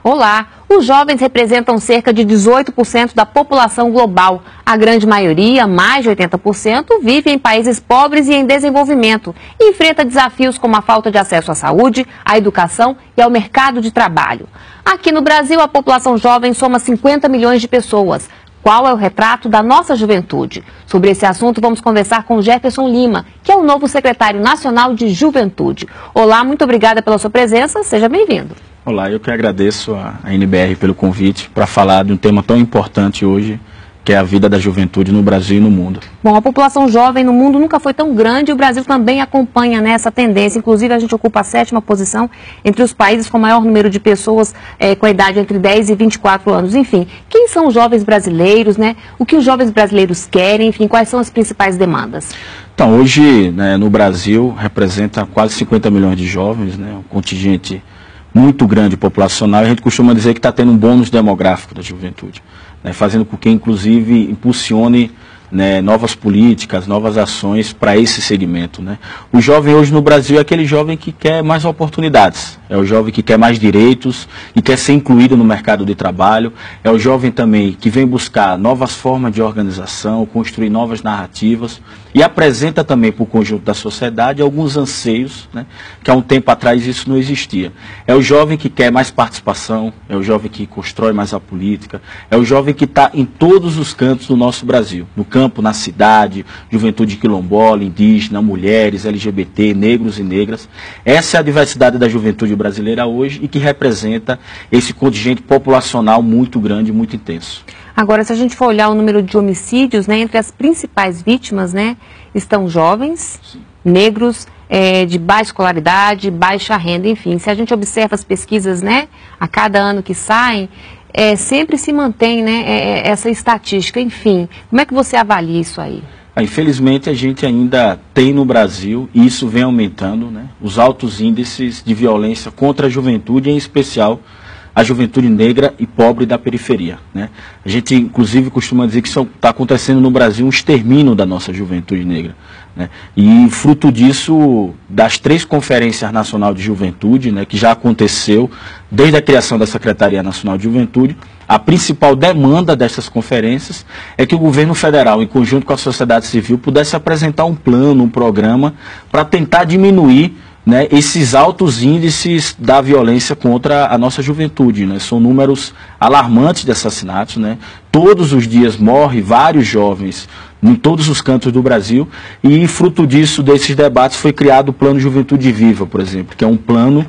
Olá! Os jovens representam cerca de 18% da população global. A grande maioria, mais de 80%, vive em países pobres e em desenvolvimento e enfrenta desafios como a falta de acesso à saúde, à educação e ao mercado de trabalho. Aqui no Brasil, a população jovem soma 50 milhões de pessoas. Qual é o retrato da nossa juventude? Sobre esse assunto, vamos conversar com Jefferson Lima, que é o novo secretário nacional de Juventude. Olá, muito obrigada pela sua presença, seja bem-vindo. Olá, eu que agradeço a NBR pelo convite para falar de um tema tão importante hoje, que é a vida da juventude no Brasil e no mundo. Bom, a população jovem no mundo nunca foi tão grande e o Brasil também acompanha essa tendência. Inclusive, a gente ocupa a 7ª posição entre os países com maior número de pessoas com a idade entre 10 e 24 anos. Enfim, quem são os jovens brasileiros, né? O que os jovens brasileiros querem, enfim, quais são as principais demandas? Então, hoje, no Brasil, representa quase 50 milhões de jovens, um contingente muito grande populacional, e a gente costuma dizer que está tendo um bônus demográfico da juventude, fazendo com que, inclusive, impulsione novas políticas, novas ações para esse segmento. O jovem hoje no Brasil é aquele jovem que quer mais oportunidades, é o jovem que quer mais direitos e quer ser incluído no mercado de trabalho, é o jovem também que vem buscar novas formas de organização, construir novas narrativas e apresenta também para o conjunto da sociedade alguns anseios, que há um tempo atrás isso não existia. É o jovem que quer mais participação, é o jovem que constrói mais a política, é o jovem que está em todos os cantos do nosso Brasil, no campo, na cidade, juventude quilombola, indígena, mulheres, LGBT, negros e negras. Essa é a diversidade da juventude brasileira hoje e que representa esse contingente populacional muito grande, muito intenso. Agora, se a gente for olhar o número de homicídios, entre as principais vítimas, estão jovens, sim, negros, de baixa escolaridade, baixa renda, enfim. Se a gente observa as pesquisas, a cada ano que saem, sempre se mantém, essa estatística, enfim. Como é que você avalia isso aí? Infelizmente, a gente ainda tem no Brasil, e isso vem aumentando, os altos índices de violência contra a juventude, em especial a juventude negra e pobre da periferia. A gente, inclusive, costuma dizer que está acontecendo no Brasil um extermínio da nossa juventude negra. E fruto disso, das 3 conferências nacionais de juventude, que já aconteceu desde a criação da Secretaria Nacional de Juventude, a principal demanda dessas conferências é que o governo federal, em conjunto com a sociedade civil, pudesse apresentar um plano, um programa para tentar diminuir esses altos índices da violência contra a nossa juventude. São números alarmantes de assassinatos. Todos os dias morrem vários jovens em todos os cantos do Brasil e, fruto disso, desses debates, foi criado o Plano Juventude Viva, por exemplo, que é um plano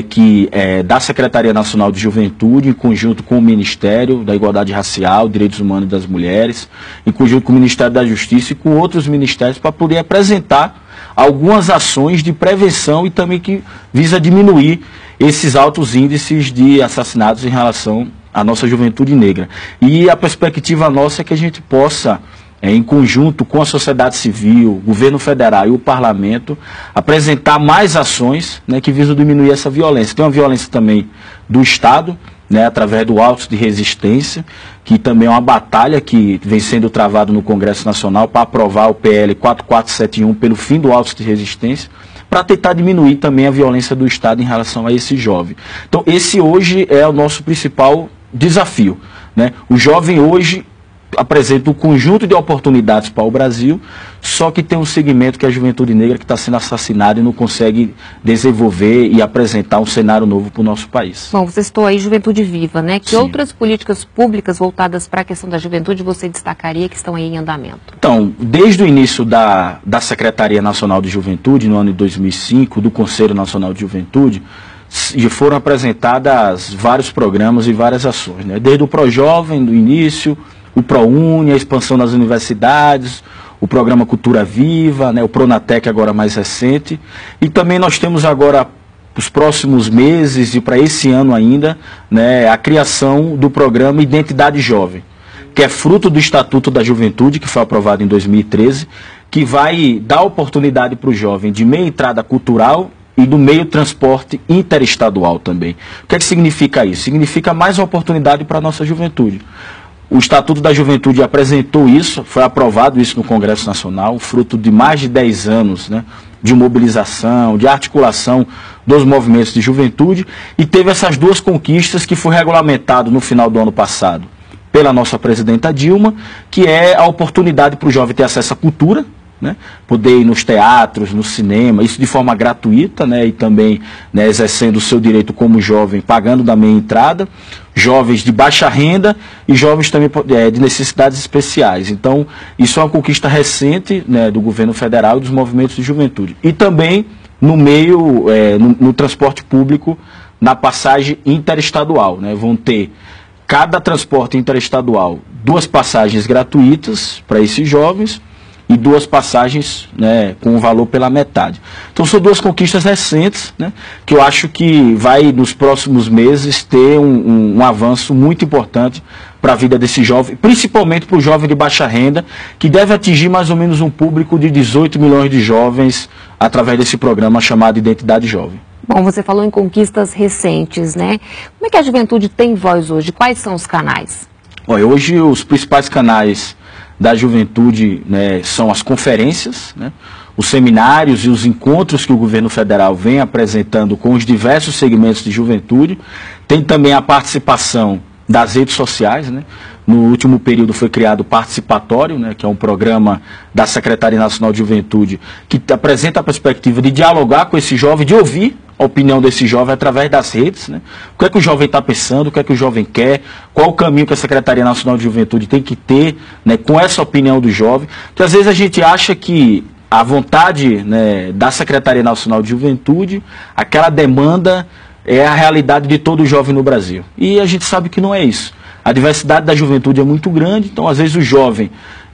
que é da Secretaria Nacional de Juventude, em conjunto com o Ministério da Igualdade Racial, Direitos Humanos das Mulheres, em conjunto com o Ministério da Justiça e com outros ministérios, para poder apresentar algumas ações de prevenção e também que visa diminuir esses altos índices de assassinatos em relação à nossa juventude negra. E a perspectiva nossa é que a gente possa, em conjunto com a sociedade civil, o governo federal e o parlamento, apresentar mais ações que visam diminuir essa violência. Tem uma violência também do Estado, através do auto de resistência, que também é uma batalha que vem sendo travada no Congresso Nacional para aprovar o PL 4471 pelo fim do auto de resistência, para tentar diminuir também a violência do Estado em relação a esse jovem. Então, esse hoje é o nosso principal desafio. O jovem hoje apresenta um conjunto de oportunidades para o Brasil, só que tem um segmento que é a juventude negra que está sendo assassinada e não consegue desenvolver e apresentar um cenário novo para o nosso país. Bom, você citou aí Juventude Viva, Que Sim. outras políticas públicas voltadas para a questão da juventude você destacaria que estão aí em andamento? Então, desde o início da Secretaria Nacional de Juventude, no ano de 2005, do Conselho Nacional de Juventude, foram apresentadas vários programas e várias ações, Desde o ProJovem, do início, o ProUni, a expansão das universidades, o programa Cultura Viva, o Pronatec agora mais recente. E também nós temos agora, os próximos meses e para esse ano ainda, a criação do programa Identidade Jovem, que é fruto do Estatuto da Juventude, que foi aprovado em 2013, que vai dar oportunidade para o jovem de meia entrada cultural e do meio transporte interestadual também. O que é que significa isso? Significa mais oportunidade para a nossa juventude. O Estatuto da Juventude apresentou isso, foi aprovado isso no Congresso Nacional, fruto de mais de 10 anos de mobilização, de articulação dos movimentos de juventude, e teve essas duas conquistas que foi regulamentado no final do ano passado pela nossa presidenta Dilma, que é a oportunidade para o jovem ter acesso à cultura, né, poder ir nos teatros, no cinema, isso de forma gratuita, né, e também, né, exercendo o seu direito como jovem, pagando da meia entrada, jovens de baixa renda e jovens também de necessidades especiais. Então, isso é uma conquista recente, né, do governo federal e dos movimentos de juventude. E também no meio, no transporte público, na passagem interestadual, né, vão ter cada transporte interestadual 2 passagens gratuitas para esses jovens, e 2 passagens, né, com o valor pela metade. Então são 2 conquistas recentes, né, que eu acho que vai nos próximos meses ter um avanço muito importante para a vida desse jovem, principalmente para o jovem de baixa renda, que deve atingir mais ou menos um público de 18 milhões de jovens através desse programa chamado Identidade Jovem. Bom, você falou em conquistas recentes, né? Como é que a juventude tem voz hoje? Quais são os canais? Olha, hoje os principais canais da juventude, né, são as conferências, né, os seminários e os encontros que o governo federal vem apresentando com os diversos segmentos de juventude. Tem também a participação das redes sociais, né. No último período foi criado o Participatório, né, que é um programa da Secretaria Nacional de Juventude, que apresenta a perspectiva de dialogar com esse jovem, de ouvir a opinião desse jovem através das redes, né? O que é que o jovem está pensando, o que é que o jovem quer, qual o caminho que a Secretaria Nacional de Juventude tem que ter, né, com essa opinião do jovem. Porque às vezes a gente acha que a vontade, né, da Secretaria Nacional de Juventude, aquela demanda é a realidade de todo jovem no Brasil. E a gente sabe que não é isso. A diversidade da juventude é muito grande, então às vezes o jovem,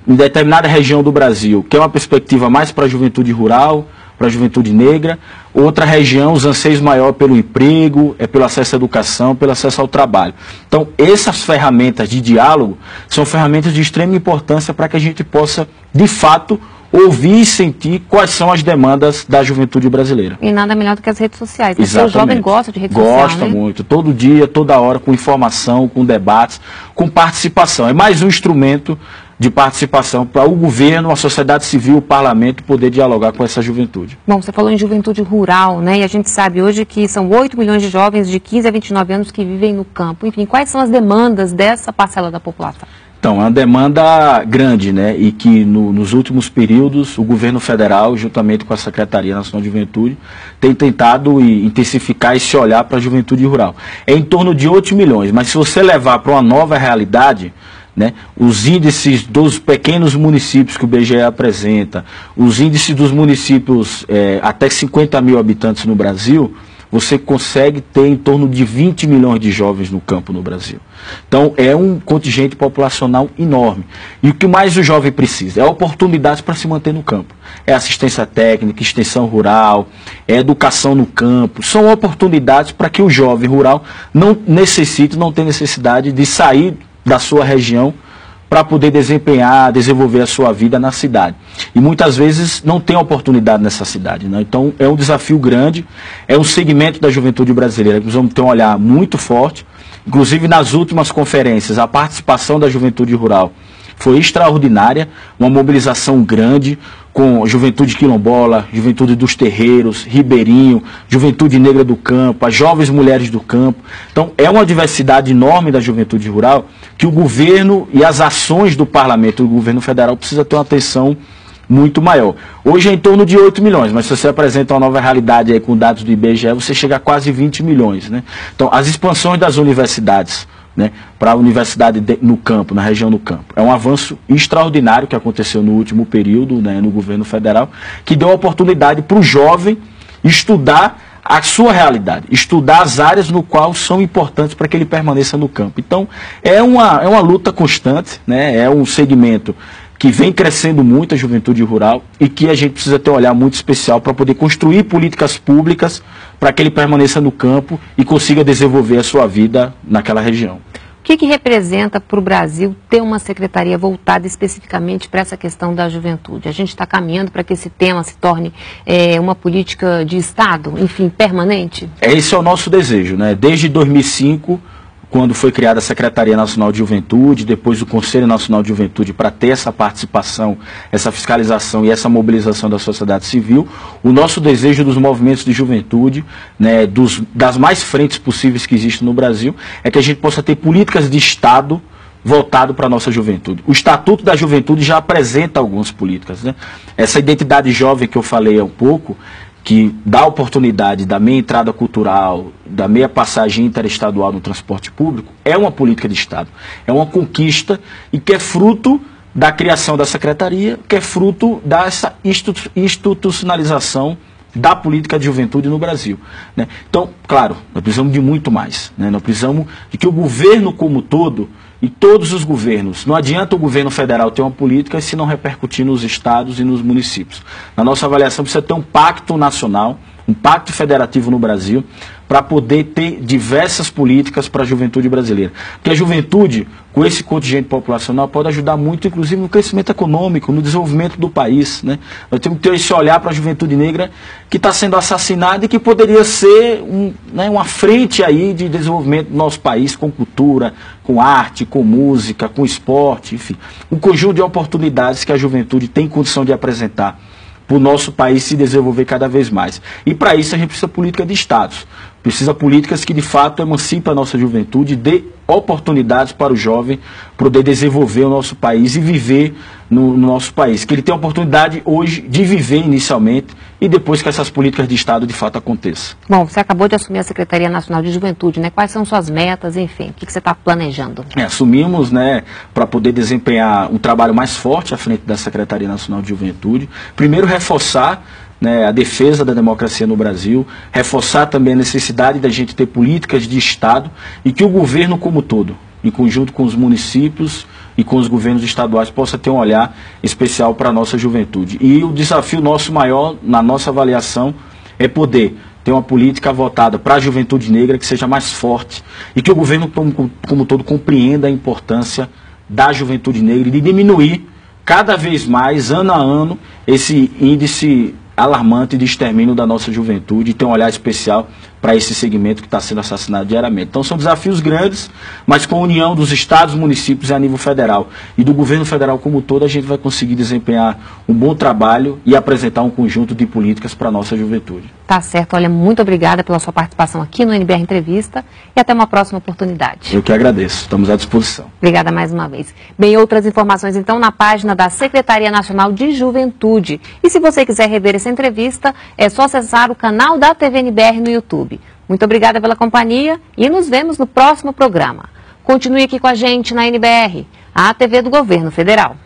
em determinada região do Brasil, quer uma perspectiva mais para a juventude rural, para a juventude negra, outra região, os anseios maiores pelo emprego, pelo acesso à educação, pelo acesso ao trabalho. Então, essas ferramentas de diálogo são ferramentas de extrema importância para que a gente possa, de fato, ouvir e sentir quais são as demandas da juventude brasileira. E nada melhor do que as redes sociais. Exatamente. Porque o jovem gosta de redes sociais, Gosta muito, todo dia, toda hora, com informação, com debates, com participação. É mais um instrumento de participação para o governo, a sociedade civil, o parlamento poder dialogar com essa juventude. Bom, você falou em juventude rural, né? E a gente sabe hoje que são 8 milhões de jovens de 15 a 29 anos que vivem no campo. Enfim, quais são as demandas dessa parcela da população? Então, é uma demanda grande, né? E que nos últimos períodos o governo federal, juntamente com a Secretaria Nacional de Juventude, tem tentado intensificar esse olhar para a juventude rural. É em torno de 8 milhões, mas se você levar para uma nova realidade, né, os índices dos pequenos municípios que o IBGE apresenta, os índices dos municípios até 50 mil habitantes no Brasil, você consegue ter em torno de 20 milhões de jovens no campo no Brasil. Então, é um contingente populacional enorme. E o que mais o jovem precisa? É oportunidades para se manter no campo. É assistência técnica, extensão rural, é educação no campo. São oportunidades para que o jovem rural não tenha necessidade de sair da sua região para poder desenvolver a sua vida na cidade. E muitas vezes não tem oportunidade nessa cidade, né? Então é um desafio grande, é um segmento da juventude brasileira que nós vamos ter um olhar muito forte. Inclusive nas últimas conferências, a participação da juventude rural foi extraordinária, uma mobilização grande com juventude quilombola, juventude dos terreiros, ribeirinho, juventude negra do campo, as jovens mulheres do campo. Então, é uma diversidade enorme da juventude rural que o governo e as ações do parlamento, do governo federal, precisa ter uma atenção muito maior. Hoje é em torno de 8 milhões, mas se você apresenta uma nova realidade aí com dados do IBGE, você chega a quase 20 milhões. Né? Então, as expansões das universidades, né, para a universidade no campo, na região do campo. É um avanço extraordinário que aconteceu no último período, né, no governo federal, que deu a oportunidade para o jovem estudar a sua realidade, estudar as áreas no qual são importantes para que ele permaneça no campo. Então, é uma luta constante, né, é um segmento que vem crescendo muito a juventude rural e que a gente precisa ter um olhar muito especial para poder construir políticas públicas para que ele permaneça no campo e consiga desenvolver a sua vida naquela região. O que representa para o Brasil ter uma secretaria voltada especificamente para essa questão da juventude? A gente está caminhando para que esse tema se torne uma política de Estado, enfim, permanente? Esse é o nosso desejo, né? Desde 2005, quando foi criada a Secretaria Nacional de Juventude, depois o Conselho Nacional de Juventude, para ter essa participação, essa fiscalização e essa mobilização da sociedade civil. O nosso desejo dos movimentos de juventude, né, das mais frentes possíveis que existem no Brasil, é que a gente possa ter políticas de Estado voltado para a nossa juventude. O Estatuto da Juventude já apresenta algumas políticas, né? Essa identidade jovem que eu falei há um pouco, que dá a oportunidade da meia entrada cultural, da meia passagem interestadual no transporte público, é uma política de Estado. É uma conquista e que é fruto da criação da Secretaria, que é fruto dessa institucionalização da política de juventude no Brasil, né? Então, claro, nós precisamos de muito mais, né? Nós precisamos de que o governo como todo, e todos os governos, não adianta o governo federal ter uma política se não repercutir nos estados e nos municípios. Na nossa avaliação precisa ter um pacto nacional, um pacto federativo no Brasil, para poder ter diversas políticas para a juventude brasileira. Porque a juventude, com esse contingente populacional, pode ajudar muito, inclusive, no crescimento econômico, no desenvolvimento do país, né? Nós temos que ter esse olhar para a juventude negra que está sendo assassinada e que poderia ser uma frente aí de desenvolvimento do nosso país, com cultura, com arte, com música, com esporte, enfim. Um conjunto de oportunidades que a juventude tem condição de apresentar para o nosso país se desenvolver cada vez mais. E para isso a gente precisa de política de Estados. Precisa de políticas que de fato emancipem a nossa juventude, dê oportunidades para o jovem poder desenvolver o nosso país e viver no nosso país. Que ele tenha a oportunidade hoje de viver inicialmente e depois que essas políticas de Estado de fato aconteçam. Bom, você acabou de assumir a Secretaria Nacional de Juventude, né? Quais são suas metas, enfim, o que você está planejando? Assumimos, né, para poder desempenhar um trabalho mais forte à frente da Secretaria Nacional de Juventude. Primeiro, reforçar, né, a defesa da democracia no Brasil, reforçar também a necessidade da gente ter políticas de Estado e que o governo como todo, em conjunto com os municípios e com os governos estaduais, possa ter um olhar especial para a nossa juventude. E o desafio nosso maior, na nossa avaliação, é poder ter uma política voltada para a juventude negra que seja mais forte e que o governo como todo compreenda a importância da juventude negra e de diminuir cada vez mais, ano a ano, esse índice alarmante de extermínio da nossa juventude e ter um olhar especial para esse segmento que está sendo assassinado diariamente. Então são desafios grandes, mas com a união dos estados, municípios e a nível federal e do governo federal como todo, a gente vai conseguir desempenhar um bom trabalho e apresentar um conjunto de políticas para a nossa juventude. Tá certo, olha, muito obrigada pela sua participação aqui no NBR Entrevista e até uma próxima oportunidade. Eu que agradeço, estamos à disposição. Obrigada mais uma vez. Bem, outras informações então na página da Secretaria Nacional de Juventude. E se você quiser rever essa entrevista, é só acessar o canal da TV NBR no YouTube. Muito obrigada pela companhia e nos vemos no próximo programa. Continue aqui com a gente na NBR, a TV do Governo Federal.